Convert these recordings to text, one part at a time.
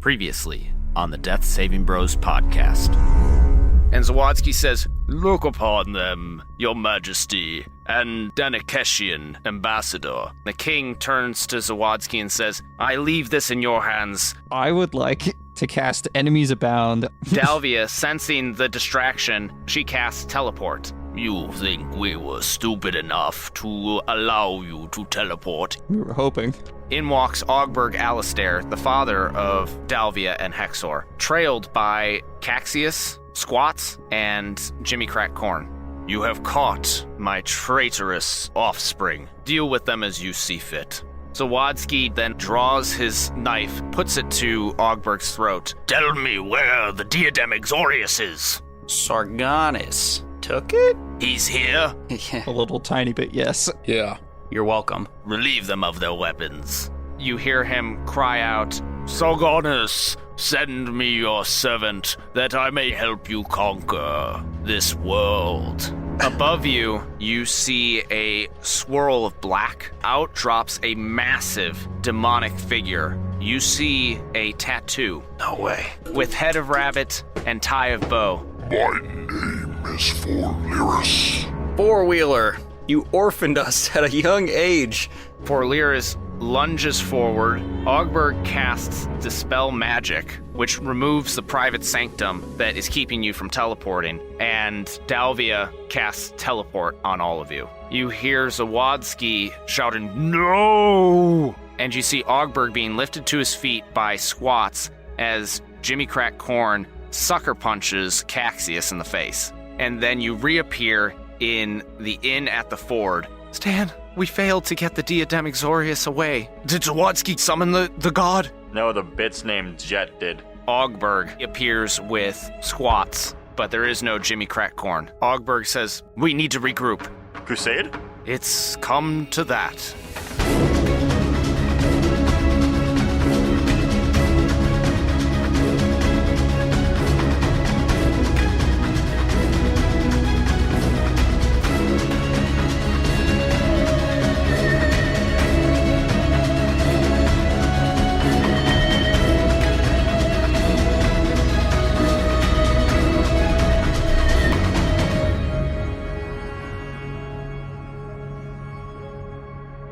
Previously on the Death Saving Bros podcast. And Zawadzki says, "Look upon them, your majesty, and Danikeshian, ambassador." The king turns to Zawadzki and says, "I leave this in your hands." I would like to cast Enemies Abound. Dalvia, sensing the distraction, she casts Teleport. "You think we were stupid enough to allow you to teleport?" We were hoping. In walks Ogberg Alistair, the father of Dalvia and Hexor, trailed by Caxius, Squats, and Jimmy Crack Corn. "You have caught my traitorous offspring. Deal with them as you see fit." Zawadzki then draws his knife, puts it to Ogberg's throat. "Tell me where the diadem Exorius is." Sargonis took it? "He's here." A little tiny bit, yes. Yeah. You're welcome. "Relieve them of their weapons." You hear him cry out, "Sargonis, send me your servant, that I may help you conquer this world." Above you, you see a swirl of black. Out drops a massive demonic figure. You see a tattoo. No way. With head of rabbit and tie of bow. My name is Forliris. Four-wheeler, you orphaned us at a young age. Forliris lunges forward. Ogberg casts Dispel Magic, which removes the private sanctum that is keeping you from teleporting, and Dalvia casts Teleport on all of you. You hear Zawadzki shouting, "No!" And you see Ogberg being lifted to his feet by Squats as Jimmy Crack Corn sucker punches Caxius in the face. And then you reappear in the inn at the ford. "Stan, we failed to get the diadem Exorius away. Did Zawadzki summon the god?" No, the bitch named Jet did. Ogberg appears with Squats, but there is no Jimmy Crack Corn. Ogberg says, "We need to regroup." Crusade? It's come to that.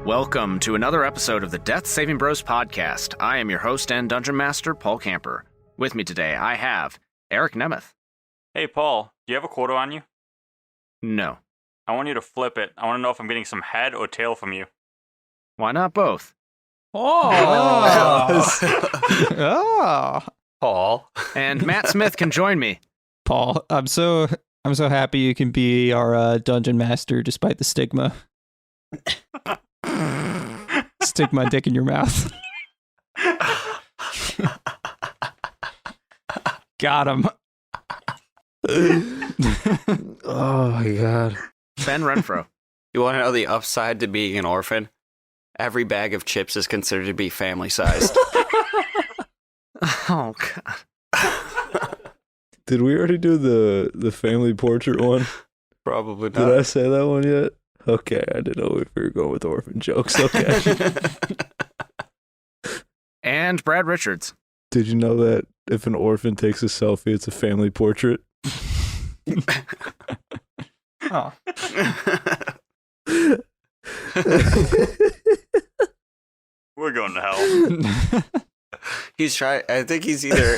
Welcome to another episode of the Death Saving Bros podcast. I am your host and dungeon master, Paul Camper. With me today, I have Eric Nemeth. Hey, Paul, do you have a quarter on you? No. I want you to flip it. I want to know if I'm getting some head or tail from you. Why not both? Oh! Oh! Paul. And Matt Smith can join me. Paul, I'm so happy you can be our dungeon master despite the stigma. Stick my dick in your mouth. Got him. Oh my god. Ben Renfro. You want to know the upside to being an orphan? Every bag of chips is considered to be family-sized. Oh, God. Did we already do the family portrait one? Probably not. Did I say that one yet? Okay, I didn't know if we were going with orphan jokes. Okay. And Brad Richards. Did you know that if an orphan takes a selfie, it's a family portrait? Oh. We're going to hell. He's trying. I think he's either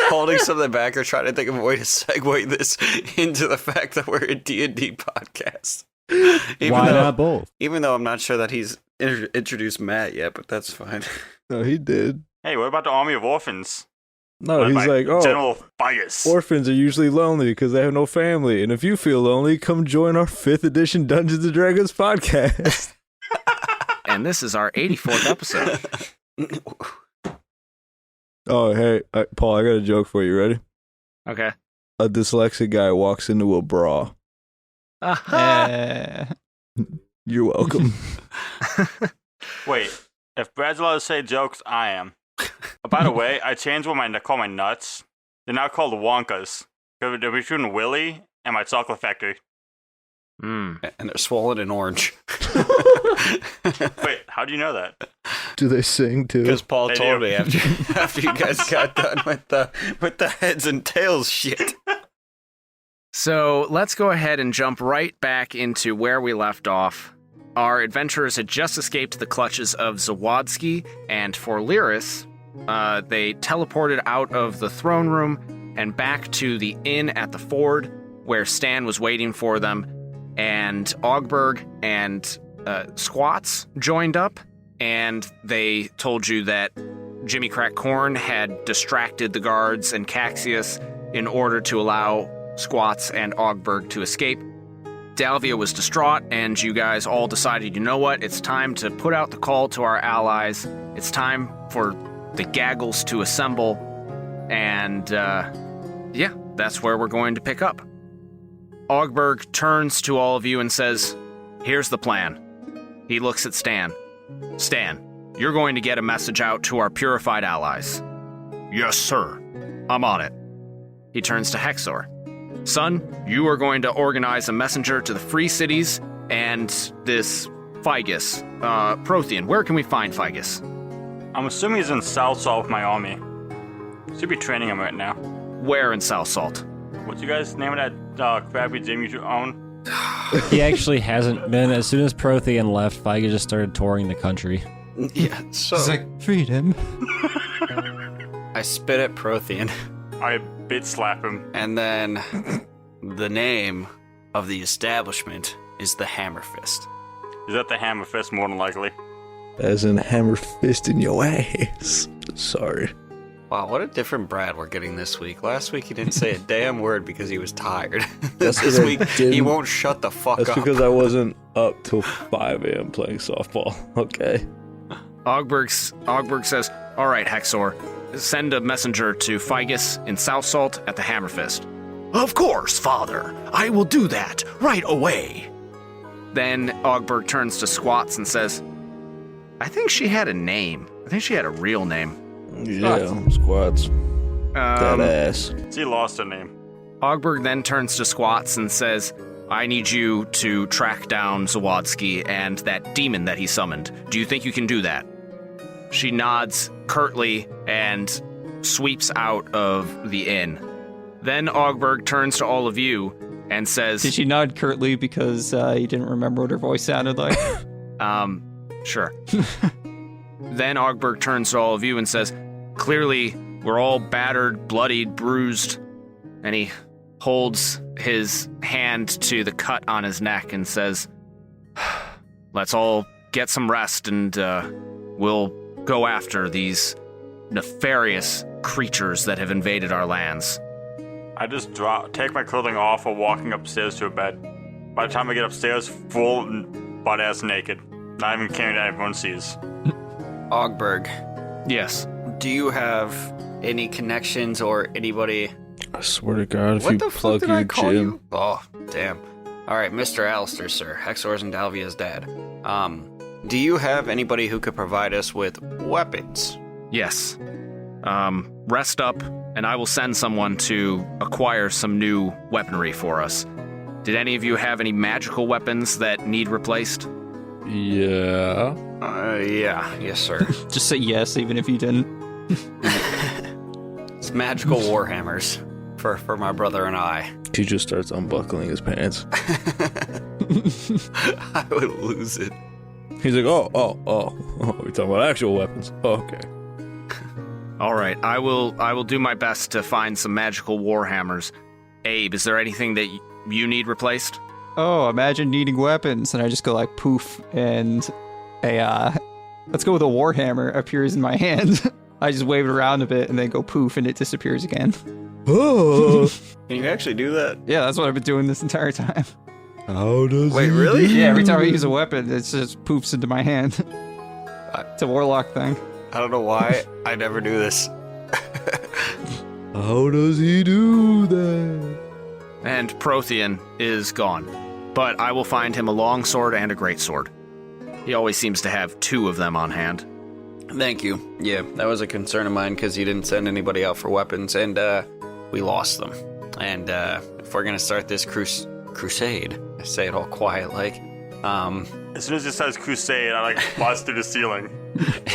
holding something back or trying to think of a way to segue this into the fact that we're a D&D podcast. Why not both? Even though I'm not sure that he's introduced Matt yet, but that's fine. No, he did. Hey, what about the army of orphans? No, he's like, oh, General Bias. orphans are usually lonely because they have no family. And if you feel lonely, come join our 5th edition Dungeons & Dragons podcast. And this is our 84th episode. Oh, hey, Paul, I got a joke for you. Ready? Okay. A dyslexic guy walks into a bra. You're welcome. Wait, if Brad's allowed to say jokes, I am. By the way, I changed what I call my nuts. They're now called Wonkas. They're between Willy and my chocolate factory. And they're swollen and orange. Wait, how do you know that? Do they sing too? Because Paul They told do. me after you guys got done with the heads and tails shit. So let's go ahead and jump right back into where we left off. Our adventurers had just escaped the clutches of Zawodzki, and for Lyris, they teleported out of the throne room and back to the inn at the ford, where Stan was waiting for them, and Ogberg and Squats joined up, and they told you that Jimmy Crack Corn had distracted the guards and Caxius in order to allow Squats and Ogberg to escape. Dalvia was distraught, and you guys all decided, you know what, it's time to put out the call to our allies. It's time for the gaggles to assemble, and yeah, that's where we're going to pick up. Ogberg turns to all of you and says, here's the plan. He looks at Stan. Stan, you're going to get a message out to our purified allies. Yes, sir. I'm on it. He turns to Hexor. Son, you are going to organize a messenger to the Free Cities and this Figus. Prothean, where can we find Figus? I'm assuming he's in South Salt with my army. Should be training him right now. Where in South Salt? What's you guys name of that crappy gym you own? He actually hasn't been. As soon as Prothean left, Figa just started touring the country. Yeah, so It's like, freedom. I spit at Prothean, I bit slap him. and then the name of the establishment is the Hammer Fist. Is that the Hammer Fist more than likely? As in hammer fist in your ass. Sorry. Wow, what a different Brad we're getting this week. Last week he didn't say a damn word because he was tired. That's This 'cause I week didn't- he won't shut the fuck That's up. because I wasn't up till 5 a.m. playing softball. Okay. Ogberg says, all right, Hexor, send a messenger to Figus in South Salt at the Hammerfist. Of course, Father. I will do that right away. Then Ogberg turns to Squats and says, I think she had a name. I think she had a real name. Yeah, squats. That ass. She lost her name. Ogberg then turns to Squats and says, I need you to track down Zawodzki and that demon that he summoned. Do you think you can do that? She nods curtly and sweeps out of the inn. Then Ogberg turns to all of you and says, Did she nod curtly because he didn't remember what her voice sounded like? Sure. Then Ogberg turns to all of you and says, clearly, we're all battered, bloodied, bruised. And he holds his hand to the cut on his neck and says, let's all get some rest and we'll go after these nefarious creatures that have invaded our lands. I just take my clothing off while walking upstairs to a bed. By the time I get upstairs, full butt ass naked. Not even caring that everyone sees. Ogberg, Yes. do you have any connections or anybody? I swear to God, if What you the fuck plug did your I call gym. you? Oh, damn. All right, Mr. Alistair, sir. Hexor's and Dalvia's dad. Do you have anybody who could provide us with weapons? Yes. Rest up, and I will send someone to acquire some new weaponry for us. Did any of you have any magical weapons that need replaced? Yeah. Yeah, yes, sir. Just say yes, even if you didn't. It's magical warhammers for my brother and I. He just starts unbuckling his pants. I would lose it. He's like, oh, we're talking about actual weapons. Oh, okay. All right, I will do my best to find some magical warhammers. Abe, is there anything that you need replaced? Oh, imagine needing weapons. And I just go like poof, and let's go with a warhammer appears in my hand. I just wave it around a bit and then go poof, and it disappears again. Oh. Can you actually do that? Yeah, that's what I've been doing this entire time. How does Wait, he really? do Yeah, every time I use a weapon, it just poofs into my hand. It's a warlock thing. I don't know why I never do this. How does he do that? And Prothean is gone, but I will find him a long sword and a great sword. He always seems to have two of them on hand. Thank you. Yeah, that was a concern of mine because you didn't send anybody out for weapons, and we lost them. And if we're gonna start this crusade, I say it all quiet like, As soon as it says crusade, I like bust through the ceiling.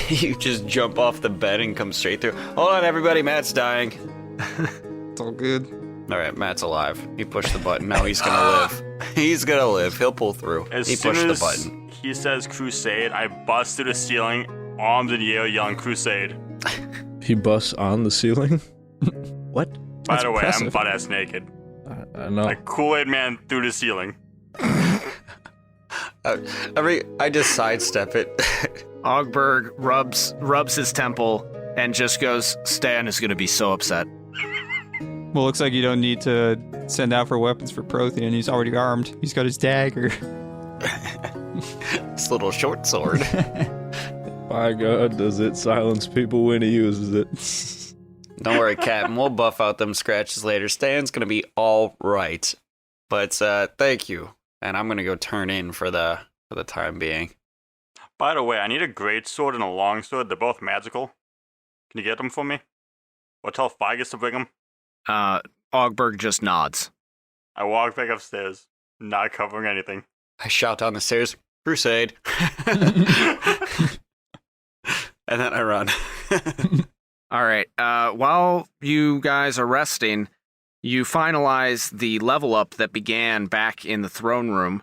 You just jump off the bed and come straight through. Hold on, everybody. Matt's dying. It's all good. All right, Matt's alive. He pushed the button. Now he's gonna live. He's gonna live. He'll pull through. As He soon pushed the as button. he says crusade, I bust through the ceiling, arms in the air, yelling crusade. He busts on the ceiling. What? By That's the way, impressive. I'm butt-ass naked. I know. Like Kool-Aid Man through the ceiling. I just sidestep it. Ogberg rubs his temple and just goes, Stan is going to be so upset. Well, looks like you don't need to send out for weapons for Prothean. He's already armed. He's got his dagger. This little short sword. My God, does it silence people when he uses it? Don't worry, Captain. We'll buff out them scratches later. Stan's gonna be all right. But thank you, and I'm gonna go turn in for the time being. By the way, I need a great sword and a long sword. They're both magical. Can you get them for me? Or tell Figus to bring them? Ogberg just nods. I walk back upstairs, not covering anything. I shout down the stairs, Crusade, and then I run. All right. While you guys are resting, you finalize the level up that began back in the throne room.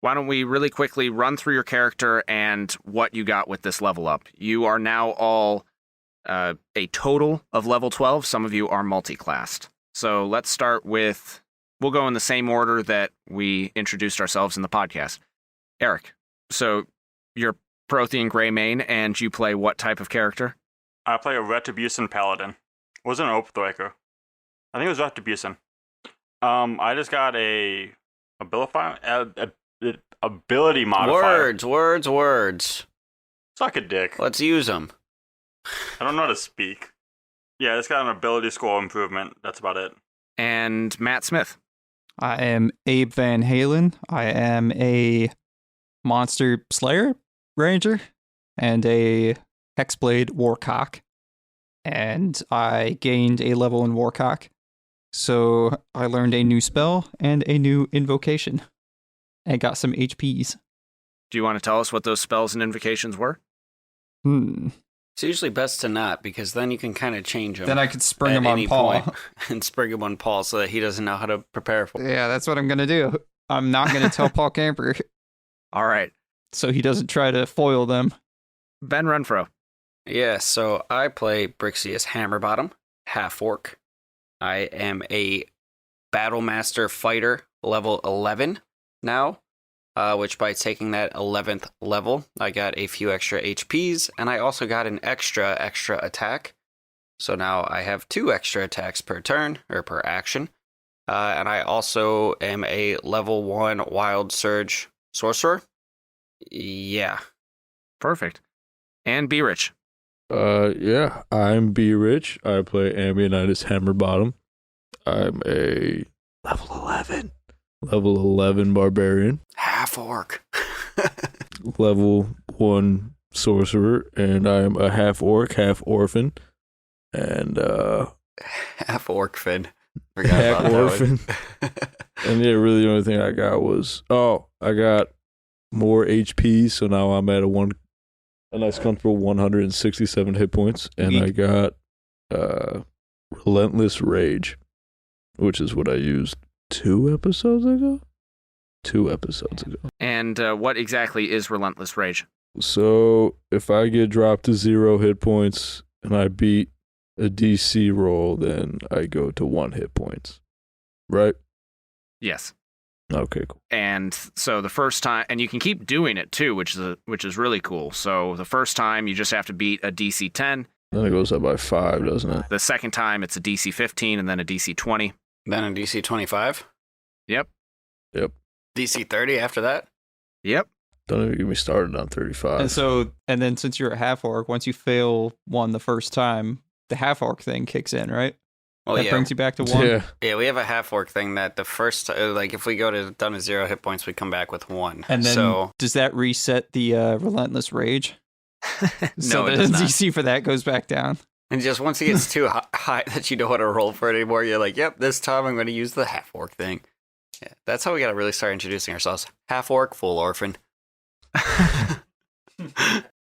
Why don't we really quickly run through your character and what you got with this level up? You are now all a total of level 12. Some of you are multi-classed. So let's start with, we'll go in the same order that we introduced ourselves in the podcast. Eric, so you're Prothean Greymane, and you play what type of character? I play a Retribution Paladin. Was it an Oathbreaker? I think it was Retribution. I just got a ability modifier. Words. Suck a dick. Let's use them. I don't know how to speak. Yeah, it's got an ability score improvement. That's about it. And Matt Smith. I am Abe Van Halen. I am a Monster Slayer Ranger and a Hexblade Warcock. And I gained a level in Warcock. So I learned a new spell and a new invocation. And got some HPs. Do you want to tell us what those spells and invocations were? It's usually best to not, because then you can kind of change them. Then I could spring at him on any Paul. point and spring him on Paul so that he doesn't know how to prepare for it. Yeah, that's what I'm going to do. I'm not going to tell Paul Camper All right. so he doesn't try to foil them. Ben Renfro. Yeah, so I play Brixius Hammerbottom, half-orc. I am a Battlemaster Fighter, level 11 now, which by taking that 11th level, I got a few extra HPs, and I also got an extra attack. So now I have 2 extra attacks per turn, or per action. And I also am a level 1 Wild Surge Sorcerer. Yeah. Perfect. And Be Rich. Yeah, I'm B Rich. I play Ambionitis Hammerbottom. I'm a level 11 barbarian, Half-orc. level 1 sorcerer, and I'm a half orc, half orphan, and Half-orc Finn. Forgot half about that orphan. one. And yeah, really the only thing I got was I got more HP, so now I'm at a nice comfortable 167 hit points, and I got Relentless Rage, which is what I used 2 episodes ago. And what exactly is Relentless Rage? So if I get dropped to 0 hit points and I beat a DC roll, then I go to 1 hit points. Right? Yes. Okay, cool. And so the first time, and you can keep doing it too, which is really cool. So the first time you just have to beat a DC 10. Then it goes up by 5, doesn't it? The second time it's a DC 15 and then a DC 20. Then a DC 25. Yep. DC 30 after that. Yep. Don't even get me started on 35. And then since you're a half orc, once you fail one the first time, the half orc thing kicks in, right? Well, That yeah. brings you back to 1. Yeah. Yeah, we have a half-orc thing that the first, like, if we go down to 0 hit points, we come back with 1. And then so, does that reset the Relentless Rage? So No, it the does not. DC for that goes back down. and just once it gets too high that you don't want to roll for it anymore, you're like, yep, this time I'm going to use the half-orc thing. Yeah, that's how we got to really start introducing ourselves. Half-orc, full orphan.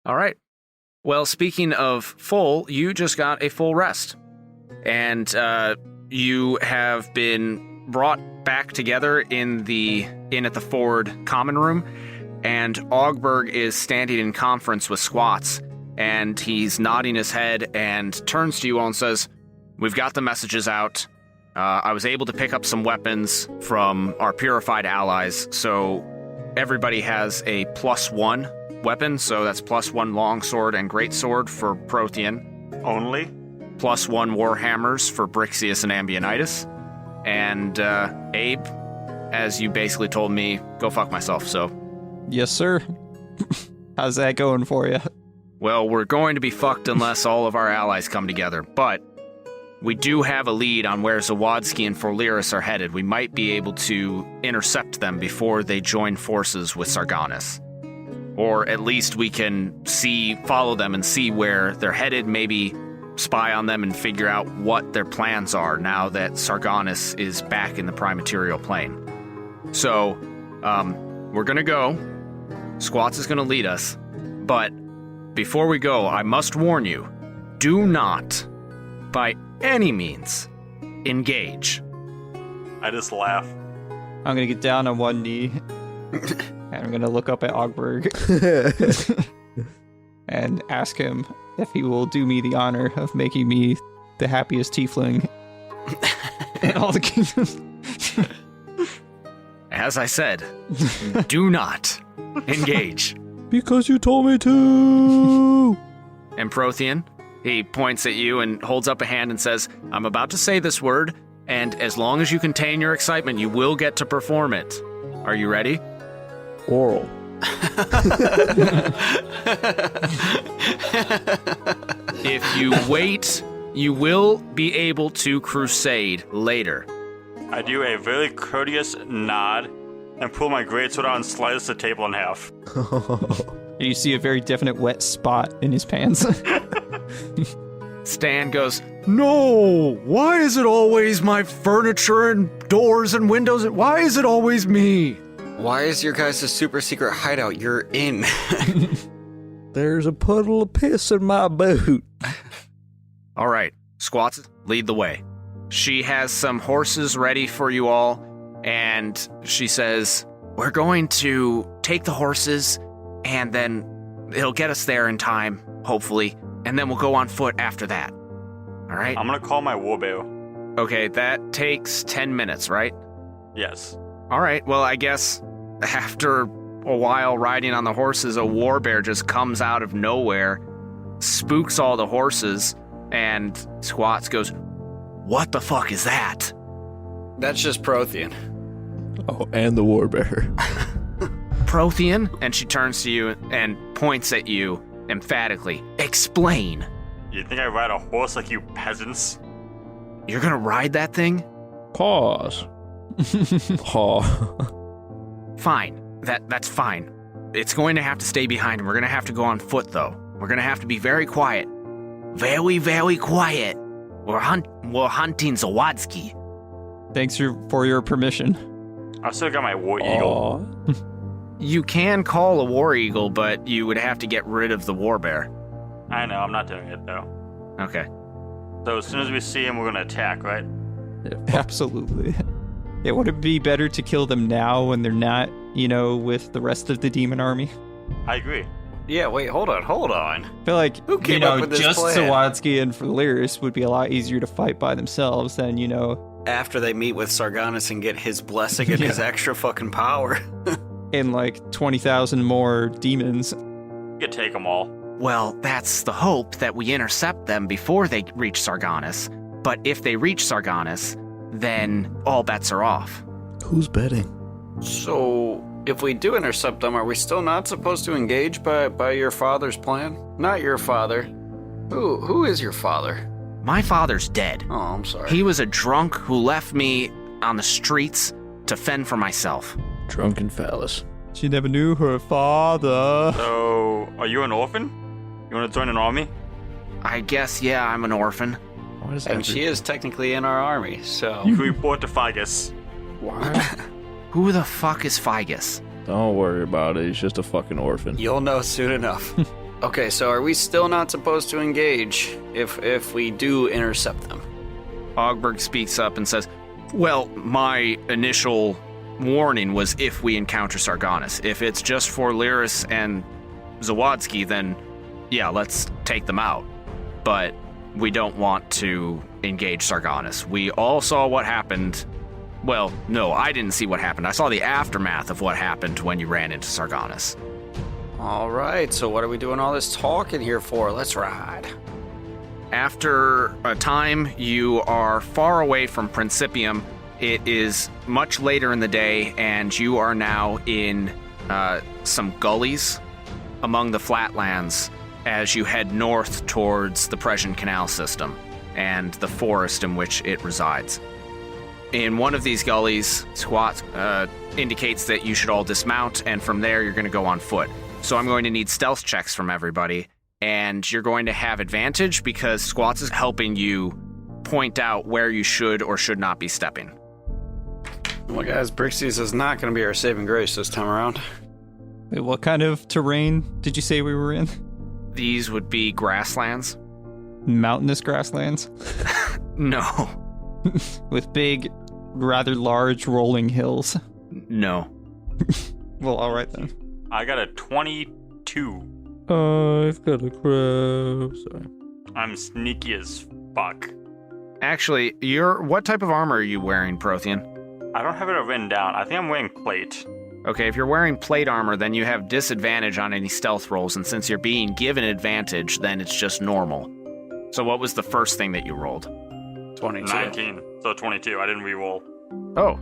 All right. Well, speaking of full, you just got a full rest. And you have been brought back together in at the Ford common room. And Ogberg is standing in conference with Squats. And he's nodding his head and turns to you all and says, "We've got the messages out. I was able to pick up some weapons from our purified allies. So everybody has a +1 weapon, so that's +1 longsword and greatsword for Prothean, Only? +1 warhammers for Brixius and Ambionitis, and Abe, as you basically told me, go fuck myself, so... Yes, sir. How's that going for you? Well, we're going to be fucked unless all of our allies come together, but we do have a lead on where Zawadzki and Forliris are headed. We might be able to intercept them before they join forces with Sargonis. Or at least we can follow them and see where they're headed, maybe spy on them and figure out what their plans are now that Sargonis is back in the prime material plane. So, we're gonna go. Squats is gonna lead us. But before we go, I must warn you, do not, by any means, engage. I just laugh. I'm gonna get down on one knee, and I'm gonna look up at Ogberg and ask him if he will do me the honor of making me the happiest tiefling in all the kingdoms. As I said, do not engage. Because you told me to. And Prothean, he points at you and holds up a hand and says, "I'm about to say this word, and as long as you contain your excitement, you will get to perform it. Are you ready?" Oral. If you wait, you will be able to crusade later. I do a very courteous nod and pull my greatsword out and slice the table in half. You see a very definite wet spot in his pants. Stan goes, "No! Why is it always my furniture and doors and windows? Why is it always me?" Why is your guys' super secret hideout you're in? There's a puddle of piss in my boot. All right, Squats, lead the way. She has some horses ready for you all, and she says, "We're going to take the horses, and then it'll get us there in time, hopefully, and then we'll go on foot after that. All right?" I'm gonna call my warbear. Okay, that takes 10 minutes, right? Yes. All right, well, I guess after a while riding on the horses, a warbear just comes out of nowhere, spooks all the horses, and Squats goes, "What the fuck is that?" That's just Prothean. Oh, and the warbearer. "Prothean?" And she turns to you and points at you emphatically. "Explain." You think I ride a horse like you peasants? "You're gonna ride that thing?" Pause. Paw. "Fine. That's fine. It's going to have to stay behind, and we're gonna have to go on foot, though. We're gonna have to be very quiet. Very, very quiet. We're hunting Zawadzki." Thanks for your permission. I still got my war eagle. Aw. You can call a war eagle, but you would have to get rid of the warbear. I know, I'm not doing it though. Okay. So as soon as we see him, we're gonna attack, right? Absolutely. Yeah, would it be better to kill them now when they're not, with the rest of the demon army? I agree. Yeah, wait, hold on. I feel like, Who came up with this just plan? Zawadzki and Forliris would be a lot easier to fight by themselves than, After they meet with Sargonis and get his blessing and his extra fucking power. in like 20,000 more demons. You could take them all. Well, that's the hope, that we intercept them before they reach Sargonis. But if they reach Sargonis, then all bets are off. Who's betting? So, if we do intercept them, are we still not supposed to engage by your father's plan? Not your father. Who is your father? My father's dead. Oh, I'm sorry. He was a drunk who left me on the streets to fend for myself. Drunken phallus. She never knew her father. So, are you an orphan? You want to join an army? I guess, yeah, I'm an orphan. Why does And she is technically in our army, so... You can report to Figus. Why? Who the fuck is Figus? Don't worry about it. He's just a fucking orphan. You'll know soon enough. Okay, so are we still not supposed to engage if we do intercept them? Ogberg speaks up and says, well, my initial warning was if we encounter Sargonis. If it's just for Lyris and Zawadsky, then yeah, let's take them out. But we don't want to engage Sargonis. We all saw what happened. Well, no, I didn't see what happened. I saw the aftermath of what happened when you ran into Sargonis. All right, so what are we doing all this talking here for? Let's ride. After a time, you are far away from Principium. It is much later in the day, and you are now in some gullies among the flatlands as you head north towards the Presian Canal system and the forest in which it resides. In one of these gullies, Squat indicates that you should all dismount, and from there you're going to go on foot. So I'm going to need stealth checks from everybody, and you're going to have advantage because Squats is helping you point out where you should or should not be stepping. Well, guys, Brixies is not going to be our saving grace this time around. Wait, what kind of terrain did you say we were in? These would be grasslands. Mountainous grasslands? No. With big, rather large rolling hills? No. Well, alright then. I got a 22. I've got a crow. Sorry. I'm sneaky as fuck. Actually, what type of armor are you wearing, Prothean? I don't have it written down. I think I'm wearing plate. Okay, if you're wearing plate armor, then you have disadvantage on any stealth rolls, and since you're being given advantage, then it's just normal. So what was the first thing that you rolled? 22. 19. So 22. I didn't re-roll. Oh,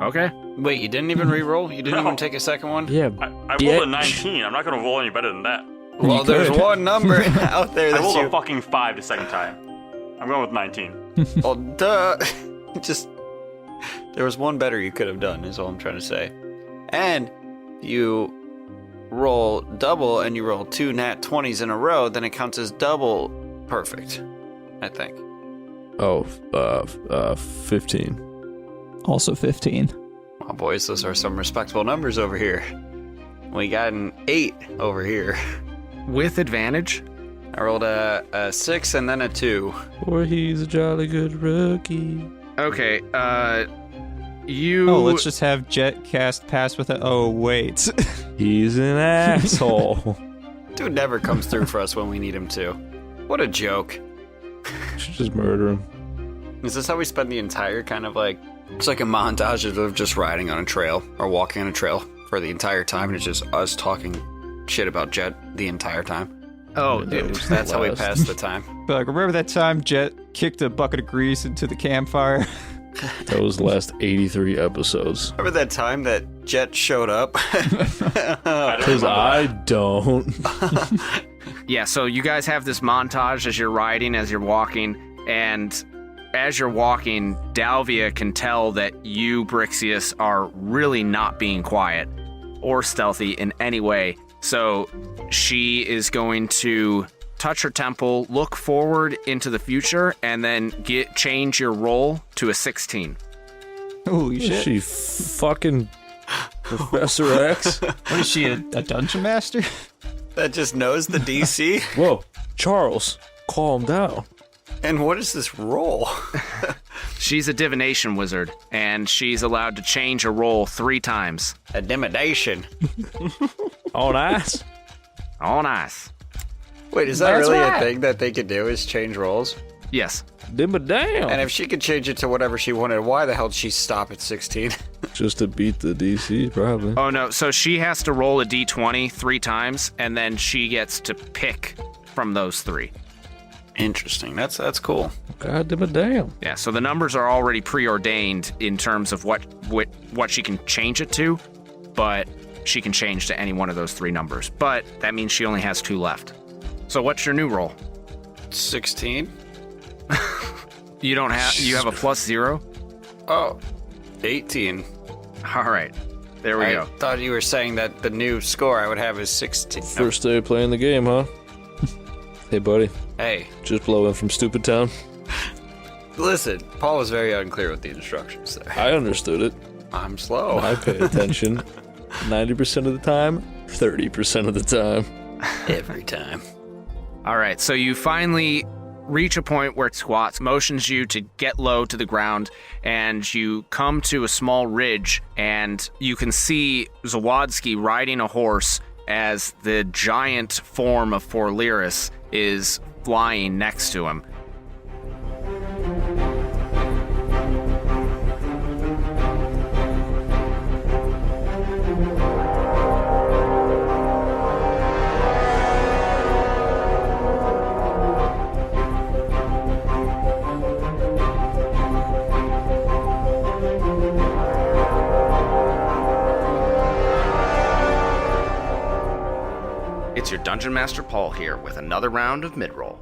okay. Wait, you didn't even re-roll? You didn't even take a second one? Yeah. I rolled a 19. I'm not going to roll any better than that. Well, You there's could. one number out there I that's rolled a you. fucking 5 the second time. I'm going with 19. Well, duh. Just, there was one better you could have done, is all I'm trying to say. And you roll double and you roll 2 nat 20s in a row, then it counts as double perfect, I think. Oh, 15. Also 15. Well, boys, those are some respectable numbers over here. We got an 8 over here. With advantage? I rolled a 6 and then a 2. Or he's a jolly good rookie. Okay, you... Oh, let's just have Jet cast pass with a... Oh, wait. He's an asshole. Dude never comes through for us when we need him to. What a joke. Should just murder him. Is this how we spend the entire kind of like... It's like a montage of just riding on a trail or walking on a trail for the entire time, and it's just us talking shit about Jet the entire time. Oh, Yeah, dude. That's how we pass the time. But like, remember that time Jet kicked a bucket of grease into the campfire? That was the last 83 episodes. Remember that time that Jet showed up? Because I don't. Yeah, so you guys have this montage as you're riding, as you're walking, and as you're walking, Dalvia can tell that you, Brixius, are really not being quiet or stealthy in any way. So she is going to touch her temple, look forward into the future, and then change your roll to a 16. Holy Is shit. she fucking Professor X? What is she, a dungeon master? That just knows the DC? Whoa, Charles, calm down. And what is this roll? She's a divination wizard, and she's allowed to change a roll 3 times. Intimidation. On ice? Oh, nice. Wait, is that That's really right. a thing that they could do, is change rolls? Yes. Dimmer down. And if she could change it to whatever she wanted, why the hell did she stop at 16? Just to beat the DC, probably. Oh, no. So she has to roll a d20 3 times, and then she gets to pick from those 3. Interesting. That's cool. God damn it, damn. Yeah, so the numbers are already preordained in terms of what she can change it to, but she can change to any one of those 3 numbers. But that means she only has 2 left. So what's your new roll? 16? You have a +0? Oh, 18. All right. There we I go. thought you were saying that the new score I would have is 16. First day playing the game, huh? Hey, buddy. Hey, Just blow in from Stupid Town. listen, Paul was very unclear with the instructions there. I understood it. I'm slow. I pay attention. 90% of the time, 30% of the time. Every time. All right, so you finally reach a point where Squats motions you to get low to the ground, and you come to a small ridge, and you can see Zawadzki riding a horse as the giant form of Forliris is flying next to him. It's your Dungeon Master Paul here with another round of mid-roll.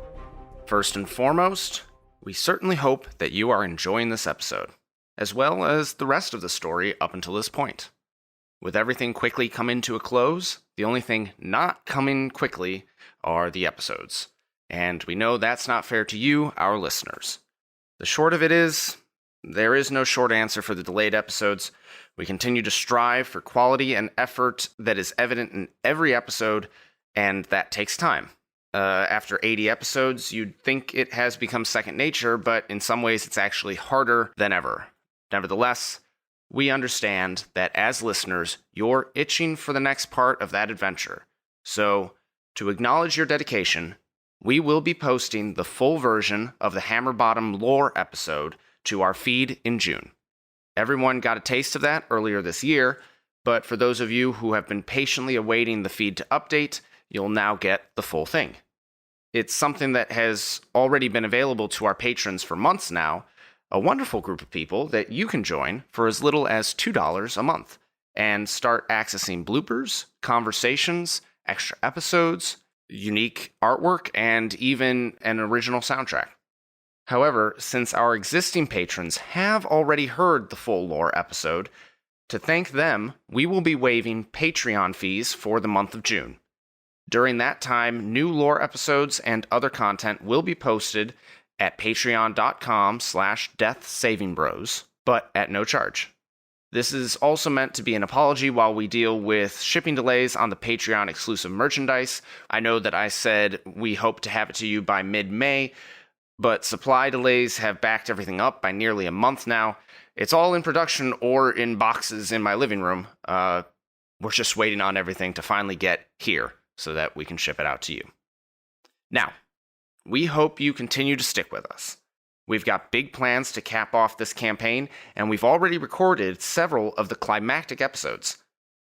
First and foremost, we certainly hope that you are enjoying this episode, as well as the rest of the story up until this point. With everything quickly coming to a close, the only thing not coming quickly are the episodes. And we know that's not fair to you, our listeners. The short of it is, there is no short answer for the delayed episodes. We continue to strive for quality and effort that is evident in every episode, and that takes time. After 80 episodes, you'd think it has become second nature, but in some ways it's actually harder than ever. Nevertheless, we understand that as listeners, you're itching for the next part of that adventure. So, to acknowledge your dedication, we will be posting the full version of the Hammerbottom lore episode to our feed in June. Everyone got a taste of that earlier this year, but for those of you who have been patiently awaiting the feed to update, you'll now get the full thing. It's something that has already been available to our patrons for months now, a wonderful group of people that you can join for as little as $2 a month, and start accessing bloopers, conversations, extra episodes, unique artwork, and even an original soundtrack. However, since our existing patrons have already heard the full lore episode, to thank them, we will be waiving Patreon fees for the month of June. During that time, new lore episodes and other content will be posted at patreon.com/deathsavingbros, but at no charge. This is also meant to be an apology while we deal with shipping delays on the Patreon exclusive merchandise. I know that I said we hope to have it to you by mid-May, but supply delays have backed everything up by nearly a month now. It's all in production or in boxes in my living room. We're just waiting on everything to finally get here, so that we can ship it out to you. Now, we hope you continue to stick with us. We've got big plans to cap off this campaign, and we've already recorded several of the climactic episodes.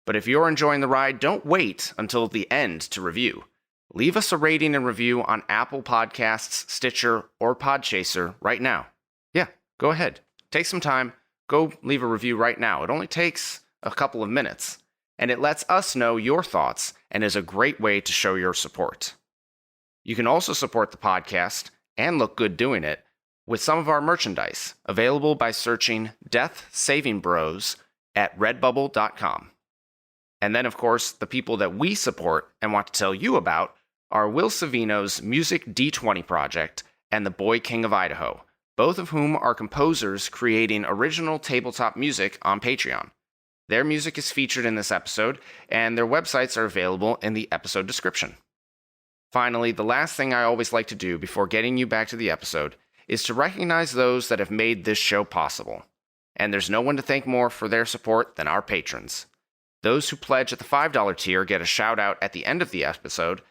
But if you're enjoying the ride, don't wait until the end to review. Leave us a rating and review on Apple Podcasts, Stitcher, or Podchaser right now. Yeah, go ahead. Take some time. Go leave a review right now. It only takes a couple of minutes, and it lets us know your thoughts and is a great way to show your support. You can also support the podcast and look good doing it with some of our merchandise, available by searching Death Saving Bros at redbubble.com. And then, of course, the people that we support and want to tell you about are Will Savino's Music D20 project and The Boy King of Idaho, both of whom are composers creating original tabletop music on Patreon. Their music is featured in this episode, and their websites are available in the episode description. Finally, the last thing I always like to do before getting you back to the episode is to recognize those that have made this show possible. And there's no one to thank more for their support than our patrons. Those who pledge at the $5 tier get a shout out at the end of the episode,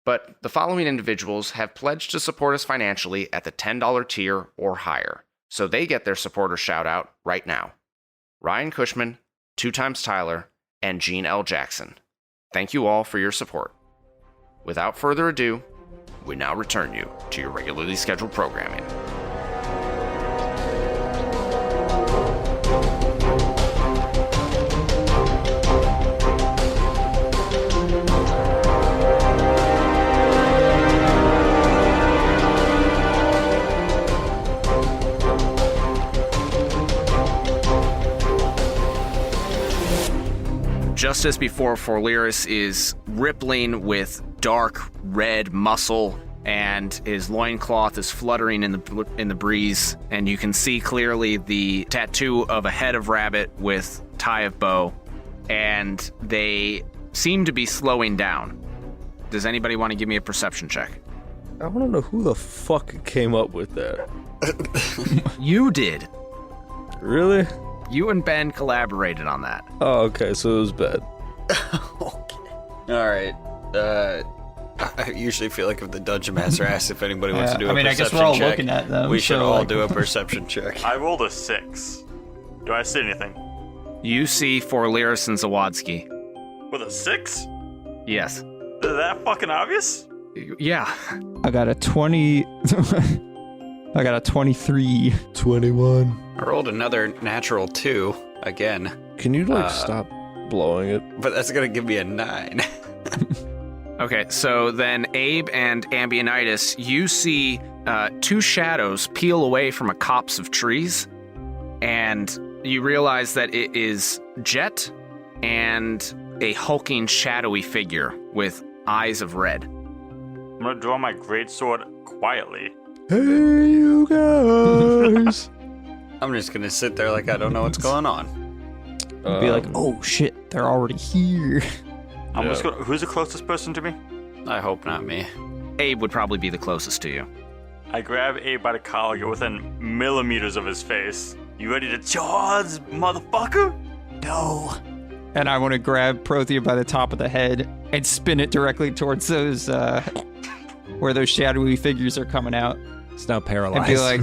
but the following individuals have pledged to support us financially at the $10 tier or higher, so they get their supporter shout out right now. Ryan Cushman, 2x Tyler, and Gene L. Jackson. Thank you all for your support. Without further ado, we now return you to your regularly scheduled programming. Just as before, Forliris is rippling with dark red muscle, and his loincloth is fluttering in the breeze, and you can see clearly the tattoo of a head of rabbit with tie of bow. and they seem to be slowing down. Does anybody want to give me a perception check? I want to know who the fuck came up with that. You did. Really? You and Ben collaborated on that. Oh, okay, so it was bad. Okay. All right. I usually feel like if the dungeon master asks if anybody wants to do a perception I guess we're all check, looking at them. we should so, all like- do a perception check. I rolled a 6. Do I see anything? You see Forliris and Zawodzki. With a 6? Yes. Is that fucking obvious? Yeah. I got a 20. I got a 23. 21. I rolled another natural 2 again, Can you, stop blowing it? but that's gonna give me a 9. Okay, so then Abe and Ambionitis, you see two shadows peel away from a copse of trees, and you realize that it is Jet and a hulking, shadowy figure with eyes of red. I'm gonna draw my greatsword quietly. Hey, you guys! I'm just gonna sit there like I don't know what's going on. Be like, oh shit, they're already here. I'm just gonna. Who's the closest person to me? I hope not me. Abe would probably be the closest to you. I grab Abe by the collar, get within millimeters of his face. You ready to charge, motherfucker? No. And I want to grab Prothea by the top of the head and spin it directly towards those, where those shadowy figures are coming out. It's now And paralyzed. be like,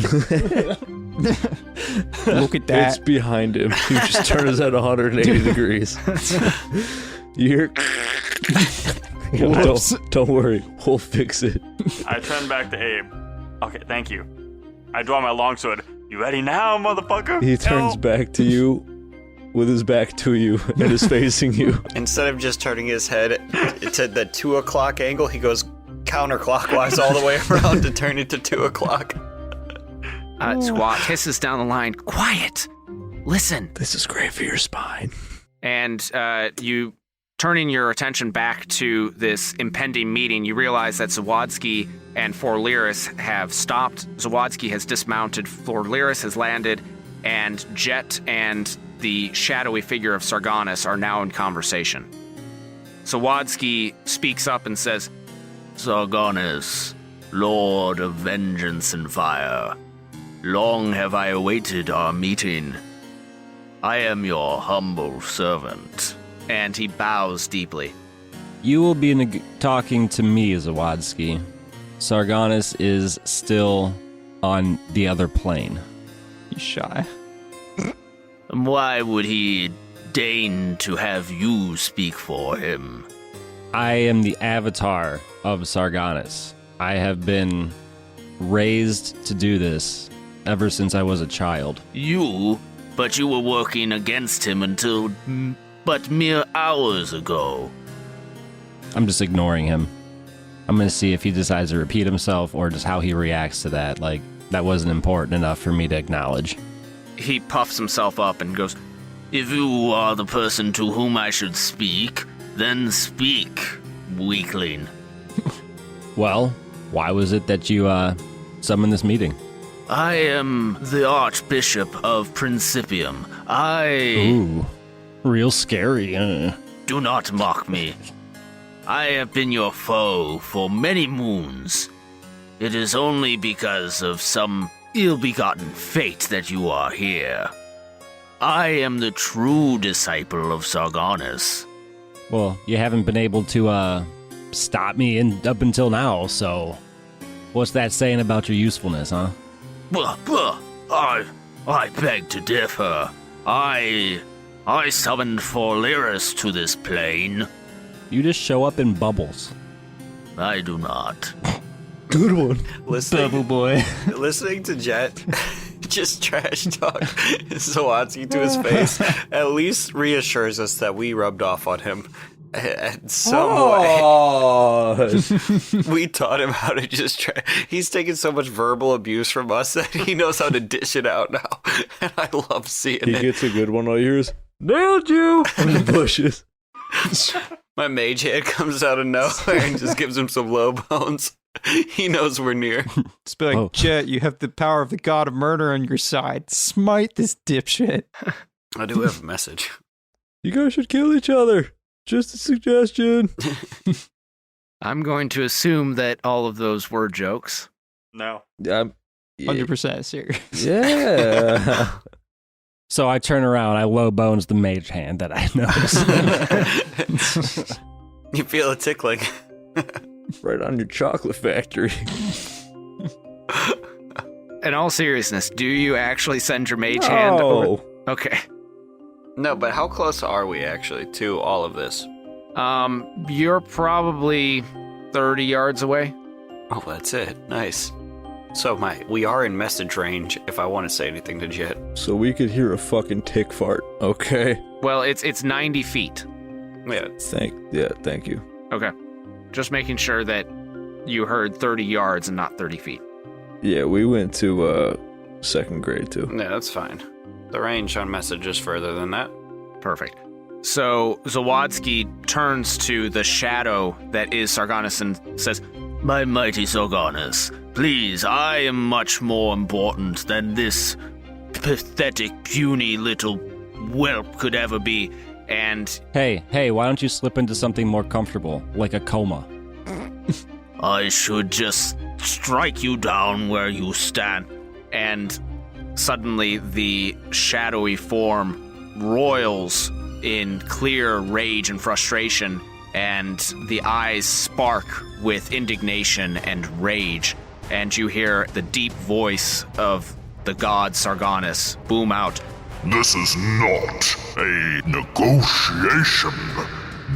look at that. It's behind him. You just turn his head 180 degrees. You hear... don't worry. We'll fix it. I turn back to Abe. Okay, thank you. I draw my longsword. You ready now, motherfucker? He turns Help. back to you with his back to you and is facing you. Instead of just turning his head to the 2 o'clock angle, he goes counterclockwise all the way around to turn it to 2 o'clock. Squat hisses down the line, quiet, listen. This is great for your spine. And you, turning your attention back to this impending meeting, you realize that Zawodzki and Forliris have stopped. Zawodzki has dismounted, Forliris has landed, and Jet and the shadowy figure of Sargonis are now in conversation. Zawodzki speaks up and says, Sargonis, Lord of Vengeance and Fire, long have I awaited our meeting. I am your humble servant. And he bows deeply. You will be talking to me, Zawodzki. Sargonis is still on the other plane. He's shy. Why would he deign to have you speak for him? I am the avatar of Sargonis. I have been raised to do this ever since I was a child. But you were working against him until but mere hours ago. I'm just ignoring him. I'm going to see if he decides to repeat himself or just how he reacts to that. Like, that wasn't important enough for me to acknowledge. He puffs himself up and goes, If you are the person to whom I should speak, then speak, weakling. Well, why was it that you summoned this meeting? I am the Archbishop of Principium. Ooh, real scary. Do not mock me. I have been your foe for many moons. It is only because of some ill-begotten fate that you are here. I am the true disciple of Sargonis. Well, you haven't been able to stop me up until now, so what's that saying about your usefulness, huh? I beg to differ. I summoned Forliris to this plane. You just show up in bubbles. I do not. Good one. Listening boy. to Jet just trash talk Zawodzki to his face at least reassures us that we rubbed off on him in some way. We taught him how to just try. He's taken so much verbal abuse from us that he knows how to dish it out now. And I love seeing He it. gets a good one. All you hear is, nailed you! From the bushes. My mage hand comes out of nowhere and just gives him some low bones. He knows we're near. Just be like, Oh. Jet, you have the power of the god of murder on your side. Smite this dipshit. I do have a message. You guys should kill each other. Just a suggestion. I'm going to assume that all of those were jokes. No. Yeah. 100% serious. Yeah. So I turn around, I low bones the mage hand that I noticed. You feel it tickling. Right on your chocolate factory. In all seriousness, do you actually send your mage hand over? Okay. No, but how close are we actually to all of this? You're probably 30 yards away. Oh, that's it. Nice. So, we are in message range if I want to say anything to Jet. So we could hear a fucking tick fart. Okay. Well, it's 90 feet. Yeah. Thank you. Okay. Just making sure that you heard 30 yards and not 30 feet. Yeah, we went to second grade too. Yeah, that's fine. The range on message is further than that. Perfect. So Zawadzki turns to the shadow that is Sargonis and says, My mighty Sargonis, please, I am much more important than this pathetic, puny little whelp could ever be. and Hey, why don't you slip into something more comfortable, like a coma? I should just strike you down where you stand. and suddenly the shadowy form roils in clear rage and frustration, and the eyes spark with indignation and rage, and you hear the deep voice of the god Sargonis boom out. This is not a negotiation.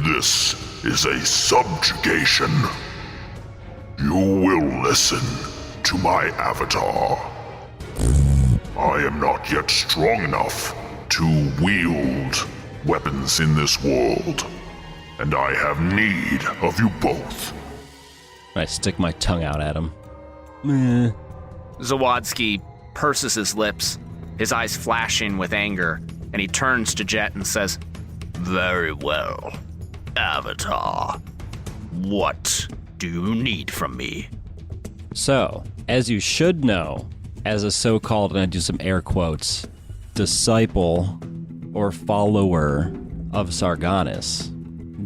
This is a subjugation. You will listen to my avatar. I am not yet strong enough to wield weapons in this world, and I have need of you both. I stick my tongue out at him. Meh. Zawadzki purses his lips, his eyes flashing with anger, and he turns to Jet and says, Very well. Avatar, what do you need from me? So, as you should know, as a so-called, and I do some air quotes, disciple or follower of Sargonis,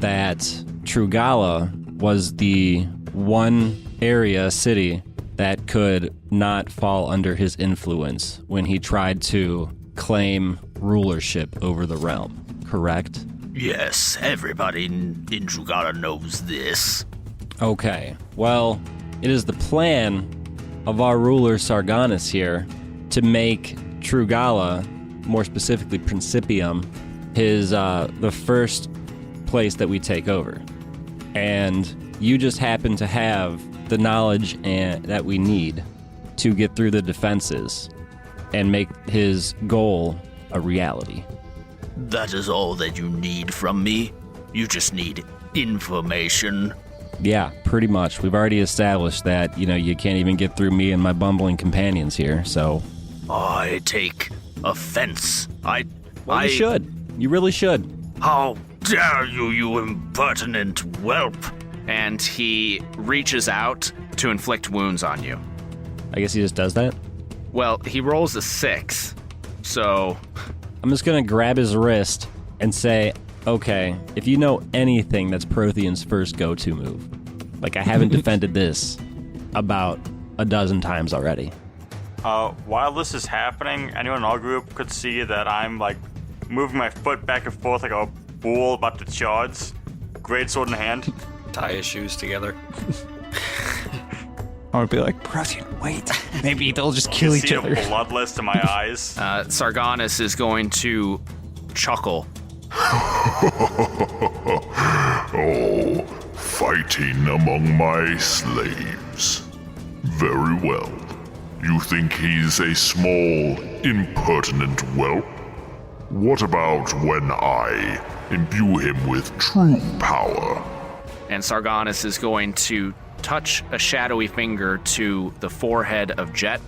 that Trugala was the one area, city, that could not fall under his influence when he tried to claim rulership over the realm, correct? Yes, everybody in Trugala knows this. Okay, well, it is the plan of our ruler Sargonis here to make Trugala, more specifically Principium, his the first place that we take over. And you just happen to have the knowledge that we need to get through the defenses and make his goal a reality. That is all that you need from me? You just need information? Yeah, pretty much. We've already established that, you can't even get through me and my bumbling companions here, so... I take offense. You should. You really should. How dare you, you impertinent whelp! and he reaches out to inflict wounds on you. I guess he just does that? Well, he rolls a 6, so... I'm just gonna grab his wrist and say, okay, if you know anything that's Prothean's first go-to move, like I haven't defended this about a dozen times already. While this is happening, anyone in our group could see that I'm like moving my foot back and forth like a bull about to charge, greatsword in hand. Tie his shoes together. I would be like, Prothean, wait. Maybe they'll just You kill can each see other. the bloodlust in my eyes. Sargonis is going to chuckle. Oh, fighting among my slaves. Very well. You think he's a small, impertinent whelp? What about when I imbue him with true power? And Sargonis is going to touch a shadowy finger to the forehead of Jet.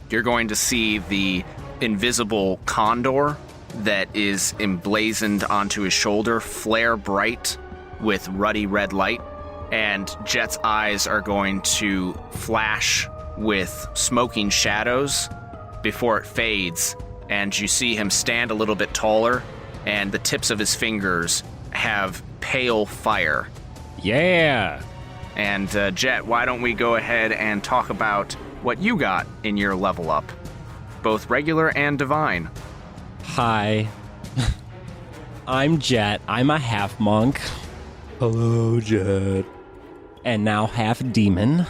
You're going to see the invisible condor that is emblazoned onto his shoulder flare bright with ruddy red light, and Jet's eyes are going to flash with smoking shadows before it fades, and you see him stand a little bit taller, and the tips of his fingers have pale fire. Yeah. And Jet, why don't we go ahead and talk about what you got in your level up, both regular and divine. Hi. I'm Jet. I'm a half monk. Hello, Jet. And now half demon.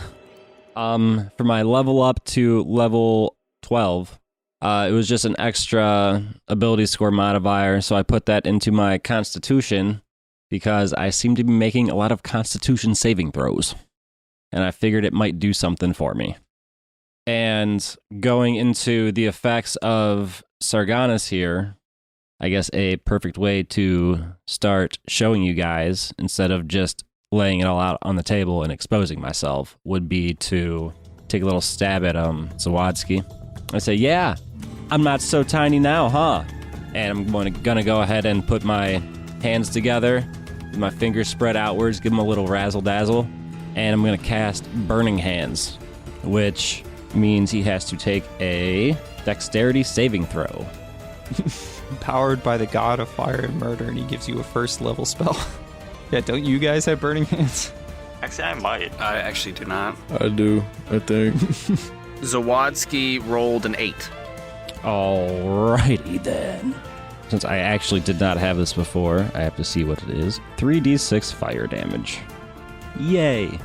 For my level up to level 12, it was just an extra ability score modifier, so I put that into my constitution because I seem to be making a lot of constitution saving throws. And I figured it might do something for me. And going into the effects of Sargonis here, I guess a perfect way to start showing you guys, instead of just laying it all out on the table and exposing myself, would be to take a little stab at Zawadzki. I say, yeah, I'm not so tiny now, huh? And I'm gonna go ahead and put my hands together, my fingers spread outwards, give him a little razzle-dazzle, and I'm gonna cast Burning Hands, which means he has to take a dexterity saving throw. Powered by the god of fire and murder, and he gives you a first level spell. Yeah, don't you guys have burning hands? Actually, I might. I actually do not. I do, I think. Zawadzki rolled an 8. Alrighty then. Since I actually did not have this before, I have to see what it is. 3d6 fire damage. Yay.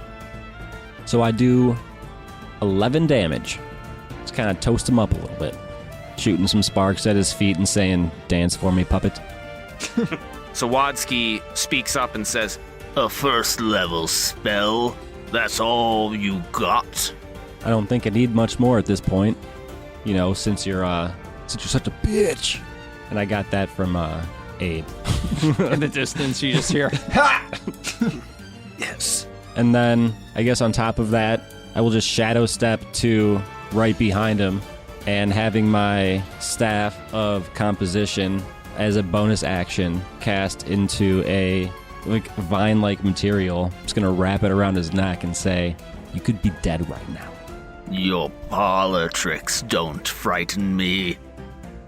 So I do 11 damage. Just kind of toast him up a little bit. Shooting some sparks at his feet and saying, "Dance for me, puppet." Zawadzki speaks up and says, A first level spell? That's all you got? I don't think I need much more at this point. You know, since you're such a bitch. And I got that from Abe. In the distance, you just hear, ha! Yes. And then, I guess on top of that, I will just shadow step to right behind him, and having my Staff of Composition as a bonus action cast into a vine-like material. I'm just gonna wrap it around his neck and say, "You could be dead right now." Your parlor tricks don't frighten me.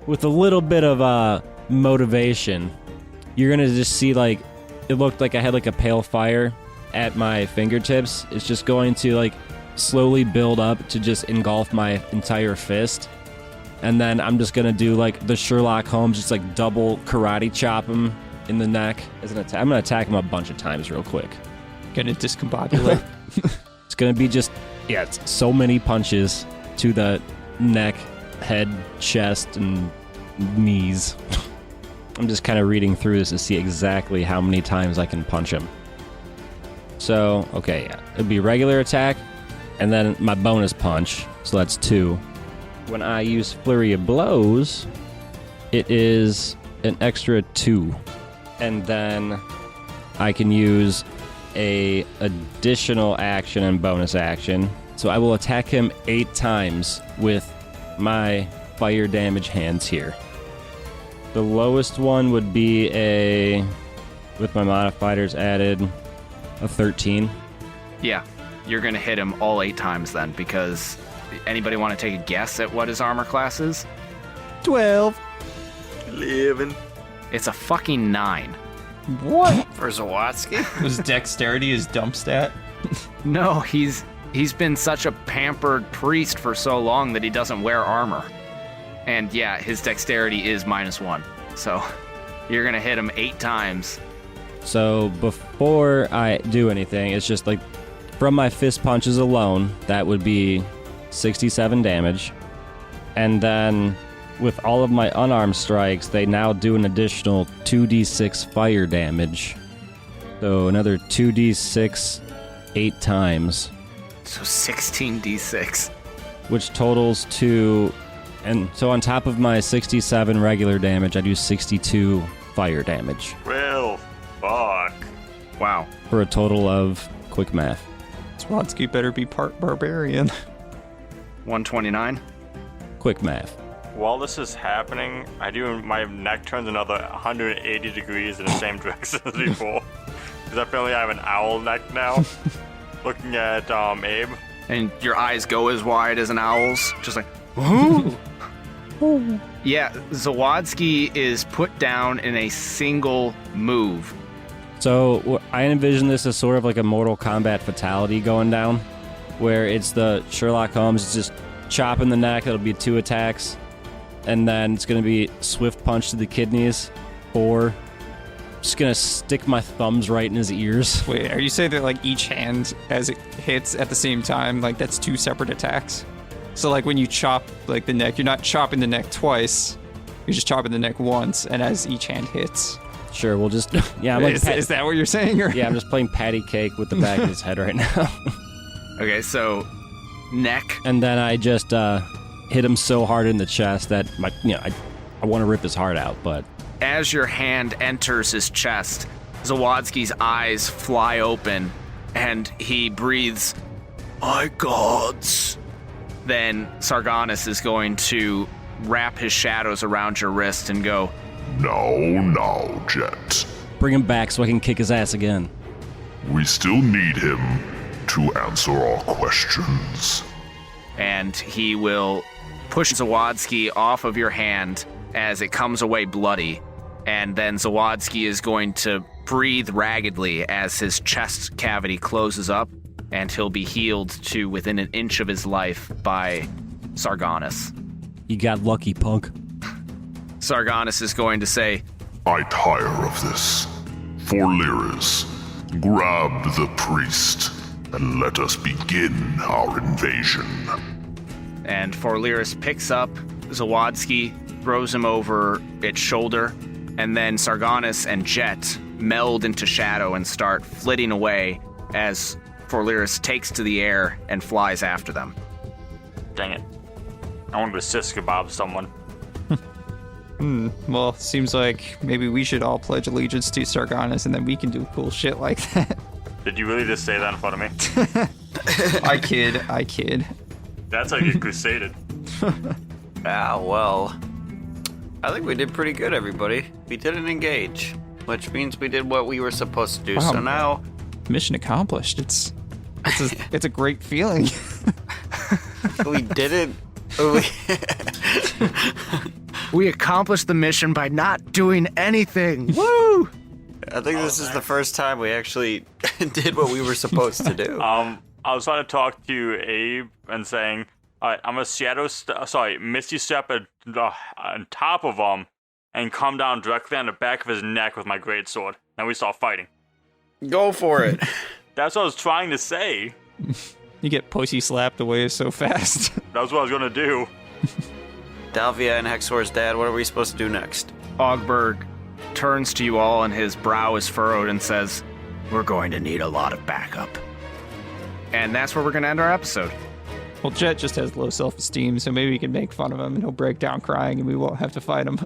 With a little bit of motivation, you're gonna just see it looked like I had a pale fire at my fingertips. It's just going to slowly build up to just engulf my entire fist. And then I'm just going to do the Sherlock Holmes, just double karate chop him in the neck as an attack. I'm going to attack him a bunch of times real quick. Gonna discombobulate. It's going to be it's so many punches to the neck, head, chest, and knees. I'm just kind of reading through this to see exactly how many times I can punch him. So, okay, yeah. It'd be regular attack, and then my bonus punch, so that's 2. When I use Flurry of Blows, it is an extra 2. And then I can use a additional action and bonus action. So I will attack him 8 times with my fire damage hands here. The lowest one would be with my modifiers added, a 13. yeah, you're going to hit him all 8 times then, because anybody want to take a guess at what his armor class is? 12. 11. It's a fucking 9. What? For Zawadzki? Was dexterity his dump stat? No, he's been such a pampered priest for so long that he doesn't wear armor. And yeah, his dexterity is -1. So you're going to hit him 8 times. So before I do anything, it's just from my fist punches alone, that would be 67 damage. And then with all of my unarmed strikes, they now do an additional 2d6 fire damage. So another 2d6 8 times. So 16d6. Which totals to... And so on top of my 67 regular damage, I do 62 fire damage. Well, fuck. Wow. For a total of, quick math, Zawadzki better be part barbarian. 129. quick math. While this is happening, my neck turns another 180 degrees in the same direction as before. Because apparently I have an owl neck now. Looking at Abe. And your eyes go as wide as an owl's. Just like, ooh. Yeah, Zawodzki is put down in a single move. So I envision this as sort of like a Mortal Kombat fatality going down, where it's the Sherlock Holmes just chopping the neck. It'll be 2 attacks, and then it's going to be swift punch to the kidneys, or just going to stick my thumbs right in his ears. Wait, are you saying that like each hand as it hits at the same time, like that's 2 separate attacks? So like when you chop like the neck, you're not chopping the neck twice. You're just chopping the neck once, and as each hand hits. Sure, we'll just yeah. I'm like Is that what you're saying? Or? yeah, I'm just playing patty cake with the back of his head right now. Okay, so neck. And then I just hit him so hard in the chest that I want to rip his heart out, but As your hand enters his chest, Zawodzki's eyes fly open, and he breathes, "My gods." Then Sargonis is going to wrap his shadows around your wrist and go, Now, Jet. bring him back so I can kick his ass again. We still need him to answer our questions. and he will push Zawodzki off of your hand as it comes away bloody. And then Zawodzki is going to breathe raggedly as his chest cavity closes up, and he'll be healed to within an inch of his life by Sargonis. You got lucky, punk. Sargonis is going to say, I tire of this. For Lyris, grab the priest and let us begin our invasion. and Forliris picks up Zawodzki, throws him over its shoulder, and then Sargonis and Jet meld into shadow and start flitting away as Forliris takes to the air and flies after them. Dang it. I wanted to sis kebab someone. Well, seems like maybe we should all pledge allegiance to Sargonis, and then we can do cool shit like that. Did you really just say that in front of me? I kid. That's how you get crusaded. Well, I think we did pretty good, everybody. We didn't engage, which means we did what we were supposed to do. Wow. So now, Mission accomplished. It's a great feeling. we didn't. We accomplished the mission by not doing anything. Woo! I think this is the first time we actually did what we were supposed to do. I was trying to talk to Abe and saying, all right, I'm a Misty Step on top of him and come down directly on the back of his neck with my greatsword. And we start fighting. Go for it. That's what I was trying to say. You get pussy slapped away so fast. That was what I was going to do. Dalvia and Hexor's dad, what are we supposed to do next? Ogberg turns to you all and his brow is furrowed and says, "We're going to need a lot of backup." And that's where we're going to end our episode. Well, Jet just has low self-esteem, so maybe we can make fun of him and he'll break down crying and we won't have to fight him.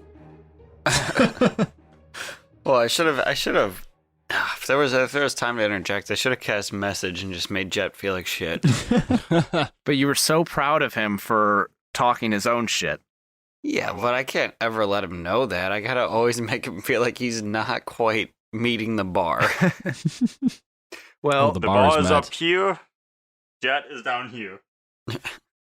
Well, I should have. If there was time to interject, I should have cast message and just made Jet feel like shit. But you were so proud of him for talking his own shit. Yeah, but I can't ever let him know that. I gotta always make him feel like he's not quite meeting the bar. Well, The The bar ball is is met. up here. Jet is down here.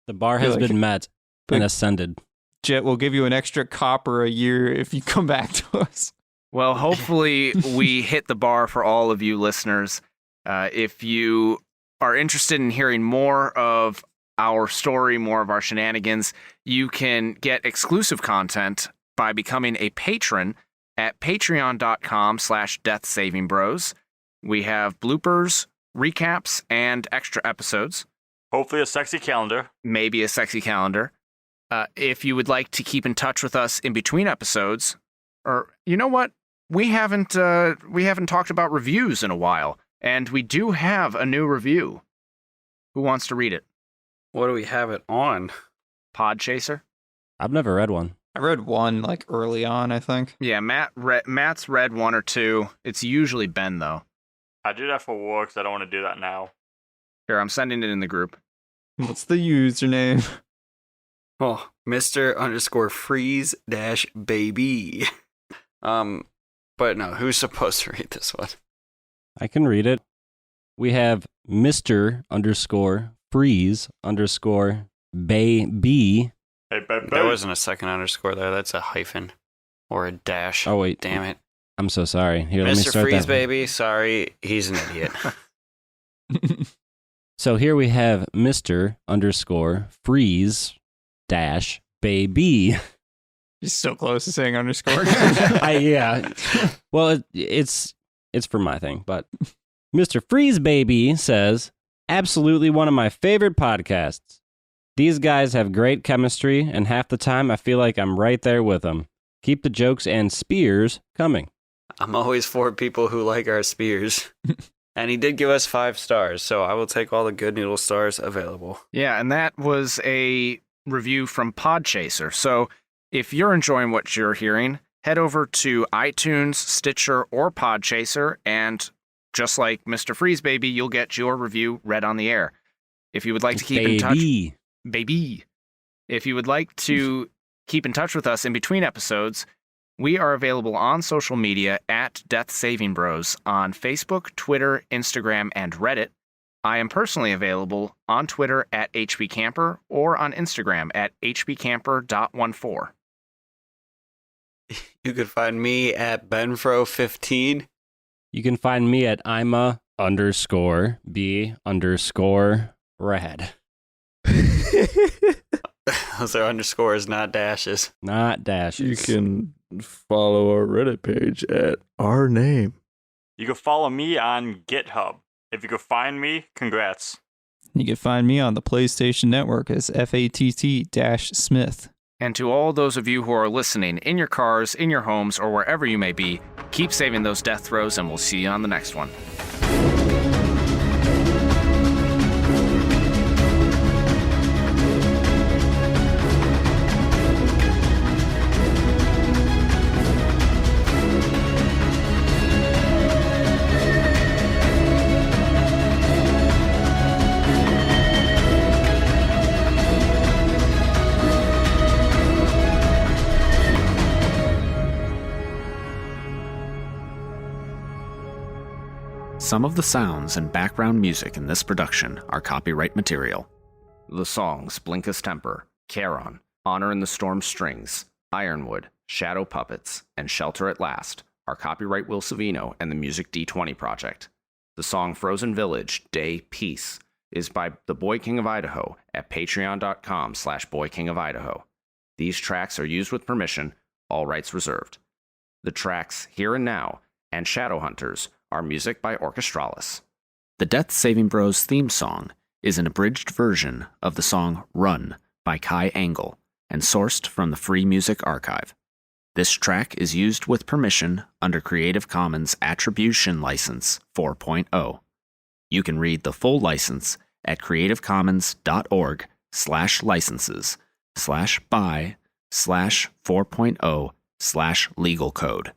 The bar has Like- been met and ascended. Jet will give you an extra copper a year if you come back to us. Well, hopefully we hit the bar for all of you listeners. If you are interested in hearing more of our story, more of our shenanigans, you can get exclusive content by becoming a patron at patreon.com/deathsavingbros. We have bloopers, recaps, and extra episodes. Hopefully a sexy calendar. Maybe a sexy calendar. If you would like to keep in touch with us in between episodes, or you know what, we haven't talked about reviews in a while, and we do have a new review. Who wants to read it? What do we have it on? Podchaser? I've never read one. I read one like early on, I think. Yeah, Matt's read one or two. It's usually Ben though. I do that for work, because I don't want to do that now. Here, I'm sending it in the group. What's the username? Oh, Mr._freeze-baby. But no, who's supposed to read this one? I can read it. We have Mr._freeze_baby Hey, There wasn't a second underscore there. That's a hyphen or a dash. Oh, wait. Damn it. I'm so sorry. Here, let me Mr. start Freeze, that. baby. Sorry, he's an idiot. So here we have Mr. underscore freeze dash baby. He's so close to saying underscore. Yeah. Well, it's for my thing, but Mr. Freeze Baby says, absolutely one of my favorite podcasts. These guys have great chemistry, and half the time I feel like I'm right there with them. Keep the jokes and spears coming. I'm always for people who like our spears. And he did give us 5 stars, so I will take all the good noodle stars available. Yeah, and that was a review from Podchaser. So if you're enjoying what you're hearing, head over to iTunes, Stitcher, or Podchaser, and just like Mr. Freeze Baby, you'll get your review read on the air. If you would like to keep in touch, baby. If you would like to keep in touch with us in between episodes, we are available on social media at Death Saving Bros on Facebook, Twitter, Instagram, and Reddit. I am personally available on Twitter at HBCamper or on Instagram at hbcamper.14. You could find me at benfro15. You can find me at Ima_B_rad. Those are underscores, not dashes. Not dashes. You can follow our Reddit page at our name. You can follow me on GitHub. If you can find me, congrats. You can find me on the PlayStation Network as FATT-Smith. And to all those of you who are listening in your cars, in your homes, or wherever you may be, keep saving those death throws, and we'll see you on the next one. Some of the sounds and background music in this production are copyright material. The songs Blinkus Temper, Charon, Honor in the Storm Strings, Ironwood, Shadow Puppets, and Shelter at Last are copyright Will Savino and the Music D20 Project. The song Frozen Village, Day, Peace is by the Boy King of Idaho at patreon.com/boykingofidaho. These tracks are used with permission, all rights reserved. The tracks Here and Now and Shadowhunters are music by Orchestralis. The Death Saving Bros theme song is an abridged version of the song Run by Kai Angle and sourced from the Free Music Archive. This track is used with permission under Creative Commons Attribution License 4.0. You can read the full license at creativecommons.org/licenses/by/4.0/legal code.